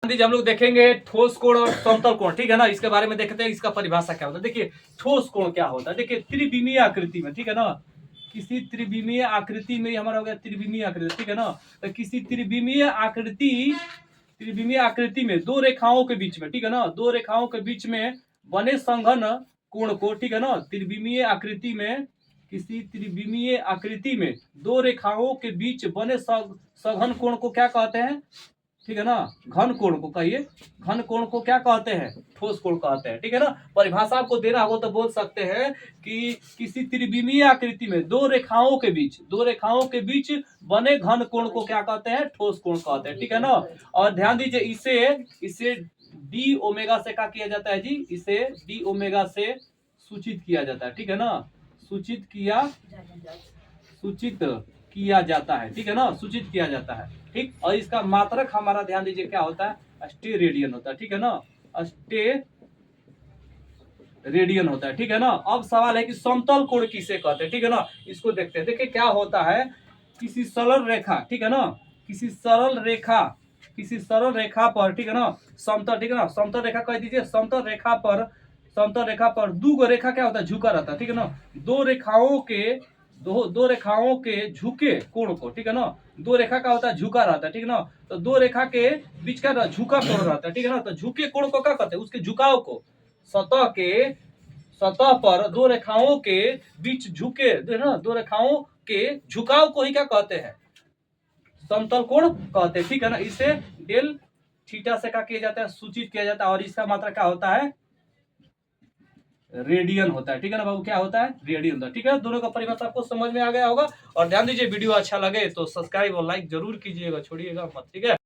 हम लोग देखेंगे ठोस कोण और समतल कोण, ठीक है ना। इसके बारे में देखते हैं, इसका परिभाषा क्या होता है। देखिए ठोस कोण क्या होता है। देखिए त्रिविमीय आकृति में, ठीक है ना, किसी त्रिविमीय आकृति में, हमारा हो गया त्रिविमीय आकृति, ठीक है ना। तो किसी त्रिविमीय आकृति में दो रेखाओं के बीच में, ठीक है ना, दो रेखाओं के बीच में बने संघन कोण को, ठीक है ना, त्रिविमीय आकृति में, किसी त्रिविमीय आकृति में दो रेखाओं के बीच बने सघन कोण को क्या कहते हैं, ठीक है ना। घन कोण को कहिए, घन कोण को क्या कहते हैं, ठोस कोण कहते हैं, ठीक है ना। परिभाषा आपको देना हो तो बोल सकते हैं कि किसी त्रिविमीय आकृति में दो रेखाओं के बीच बने घन कोण को क्या कहते हैं, ठोस कोण कहते हैं, ठीक है ना। और ध्यान दीजिए इसे डी ओमेगा से क्या किया जाता है जी, इसे डी ओमेगा से सूचित किया जाता है, ठीक है ना। सूचित किया जाता है, ठीक है ना, सूचित किया जाता है, ठीक। और इसका मात्रक हमारा ध्यान दीजिए क्या होता है, स्टेरेडियन होता है, ठीक है ना, स्टेरेडियन होता है, ठीक है ना। अब सवाल है कि समतल कोण किसे कहते हैं, ठीक है ना। इसको देखते हैं। देखिए क्या होता है, किसी सरल रेखा, ठीक है ना, किसी सरल रेखा पर, ठीक है ना, समतल, ठीक है ना, समतल रेखा कह दीजिए, समतल रेखा पर दो रेखा क्या होता है, झुका रहता है, ठीक है ना। दो रेखाओं के झुके कोण को, ठीक है ना, दो रेखा का होता है झुका रहता है, ठीक है ना। तो दो रेखा के बीच का झुका कोण रहता है, ठीक है ना। तो झुके कोण को क्या कहते हैं, उसके झुकाव को, सतह पर दो रेखाओं के बीच झुके, दो रेखाओं के झुकाव को ही क्या कहते हैं, समतल कोण कहते हैं, ठीक है ना। इसे डेल थीटा से क्या किया जाता है, सूचित किया जाता है। और इसका मात्रा क्या होता है, रेडियन होता है, ठीक है ना बाबू, क्या होता है, रेडियन होता है, ठीक है। दोनों का परिभाषा आपको समझ में आ गया होगा। और ध्यान दीजिए वीडियो अच्छा लगे तो सब्सक्राइब और लाइक जरूर कीजिएगा, छोड़िएगा मत, ठीक है।